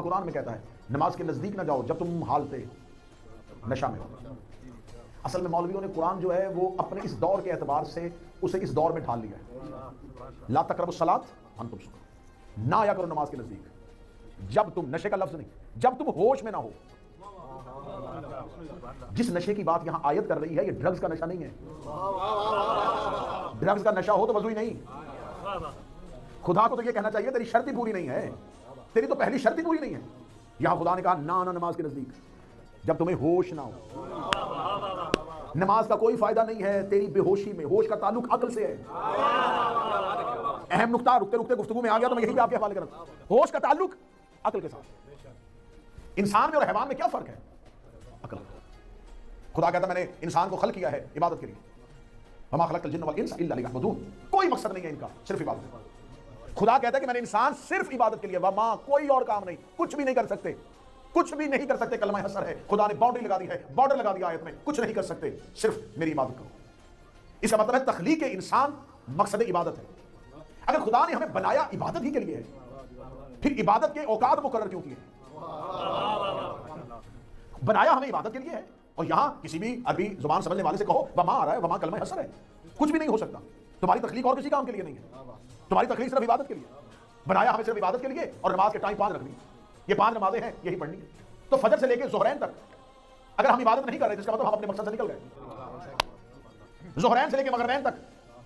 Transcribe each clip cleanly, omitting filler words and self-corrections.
قرآن میں کہتا ہے نماز کے نزدیک نہ جاؤ جب تم حالت نشہ میں ہو۔ اصل میں مولویوں نے قرآن جو ہے وہ اپنے اس دور کے اعتبار سے اسے اس دور میں ڈھال لیا ہے۔ لا تقربوا الصلاۃ وانتم سکارى، نہ آیا کرو نماز کے نزدیک جب تم، نشے کا لفظ نہیں، جب تم ہوش میں نہ ہو۔ جس نشے کی بات یہاں آیت کر رہی ہے یہ ڈرگز کا نشہ نہیں ہے۔ ڈرگز کا نشہ ہو تو وضو ہی نہیں۔ خدا کو تو یہ کہنا چاہیے تیری شرط ہی پوری نہیں ہے، تیری تو پہلی شرط ہی پوری نہیں ہے۔ یہاں خدا نے کہا نہ آنا نماز کے نزدیک جب تمہیں ہوش نہ ہو۔ نماز کا کوئی فائدہ نہیں ہے تیری بے ہوشی میں، ہوش کا تعلق عقل سے ہے۔ اہم نقطہ رکتے رکتے گفتگو میں آ گیا تو میں یہی پہ آپ کے حوالے کرتا ہوں۔ ہوش کا تعلق عقل کے ساتھ۔ انسان میں اور حیوان میں کیا فرق ہے؟ عقل۔ خدا کہتا ہے میں نے انسان کو خلق کیا ہے عبادت کے لیے، وما خلقت الجن والانس الا لیعبدون، کوئی مقصد نہیں ہے ان کا، صرف عبادت۔ خدا کہتا ہے کہ میں نے انسان صرف عبادت کے لیے، وما، کوئی اور کام نہیں، کچھ بھی نہیں کر سکتے، کچھ بھی نہیں کر سکتے۔ کلمہ حسر ہے، خدا نے باؤنڈری لگا دی ہے، بارڈر لگا دیا آیت میں، کچھ نہیں کر سکتے، صرف میری عبادت کرو۔ اس کا مطلب ہے تخلیق انسان مقصد عبادت ہے۔ اگر خدا نے ہمیں بنایا عبادت ہی کے لیے ہے، پھر عبادت کے اوقات مقرر کیوں کیے؟ بنایا ہمیں عبادت کے لیے ہے، اور یہاں کسی بھی عربی زبان سمجھنے والے سے کہو وما آ رہا ہے، وما کلمہ حسر ہے، کچھ بھی نہیں ہو سکتا۔ تمہاری تخلیق اور کسی کام کے لیے نہیں ہے، تمہاری تخلیق صرف عبادت کے لیے۔ بنایا ہمیں صرف عبادت کے لیے، اور نماز کے ٹائم 5 رکھنی، یہ 5 نمازیں ہیں، یہی پڑھنی ہے۔ تو فجر سے لے کے ظہرین تک اگر ہم عبادت نہیں کر رہے جس کا مطلب ہم اپنے مقصد سے نکل گئے۔ ظہرین سے لے کے مغربین تک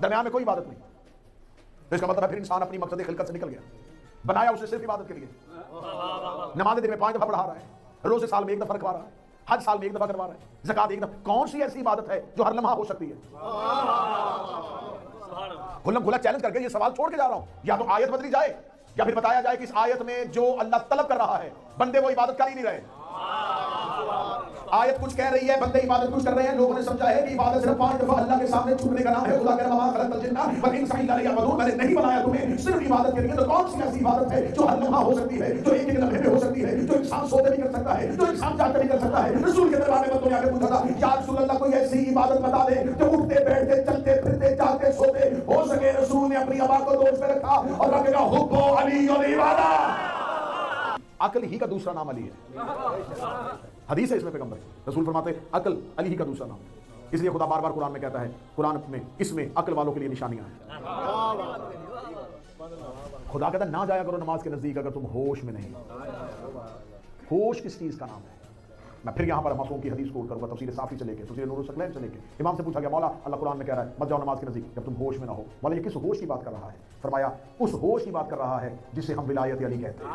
درمیان میں کوئی عبادت نہیں، تو اس کا مطلب ہے پھر انسان اپنی مقصد خلقت سے نکل گیا۔ بنایا اسے صرف عبادت کے لیے، نمازیں دن میں 5 دفعہ پڑھا رہا ہے، روزے سال میں 1 دفعہ رکھوا رہا ہے، حج سال میں 1 دفعہ کروا رہا ہے، زکات 1 دفعہ۔ کون سی ایسی عبادت ہے جو ہر لمحہ ہو سکتی ہے؟ کھلم کھلا چیلنج کر کے یہ سوال چھوڑ کے جا رہا ہوں، یا تو آیت بدلی جائے یا پھر بتایا جائے کہ اس آیت میں جو اللہ طلب کر رہا ہے بندے وہ عبادت کر ہی نہیں رہے۔ آیت کچھ کہہ رہی ہے، بندے عبادت کچھ کر رہے ہیں۔ لوگوں نے سمجھا ہے کہ عبادت صرف 5 دفعہ اللہ کے سامنے جھکنے کا نام ہے۔ خدا کہہ رہا ہے وما خلقت الجن والانس الا لیعبدون، میں نے نہیں بنایا تمہیں صرف عبادت کے لیے۔ تو کون سی ایسی عبادت ہے جو ہر لمحہ ہو سکتی ہے، جو ایک ایک لمحے میں ہو سکتی ہے، جو انسان سوتے بھی کر سکتا ہے، جو انسان جاگتے بھی کر سکتا ہے؟ رسول کے دربار میں بندوں نے آ کے پوچھا تھا یا رسول اللہ کوئی ایسی عبادت بتا دے جو اٹھتے بیٹھتے چلتے پھرتے جاگتے سوتے ہو سکے۔ رسول نے اپنی ابا کو دوست میں رکھا اور رکھے گا حب علی العبادہ۔ عقل ہی کا دوسرا نام علی ہے، حدیث ہے اس میں پیغمبر رسول فرماتے ہیں عقل علی ہی کا دوسرا نام ہے۔ اس لیے خدا بار بار قرآن میں کہتا ہے، قرآن میں اس میں عقل والوں کے لیے نشانیاں ہیں۔ خدا کہتا ہے نہ جایا کرو نماز کے نزدیک اگر تم ہوش میں نہیں۔ ہوش کس چیز کا نام ہے؟ میں پھر یہاں پر معصوم کی حدیث کوٹ کروں گا، تفسیر صافی سے لے کے تفسیر نور الثقلین سے لے کے۔ امام سے پوچھا گیا مولا اللہ قرآن میں کہہ رہا ہے مت جاؤ نماز کے نزدیک جب تم ہوش میں نہ ہو، مولا یہ کس ہوش کی بات کر رہا ہے؟ فرمایا اس ہوش کی بات کر رہا ہے جسے ہم ولایت علی کہتے ہیں۔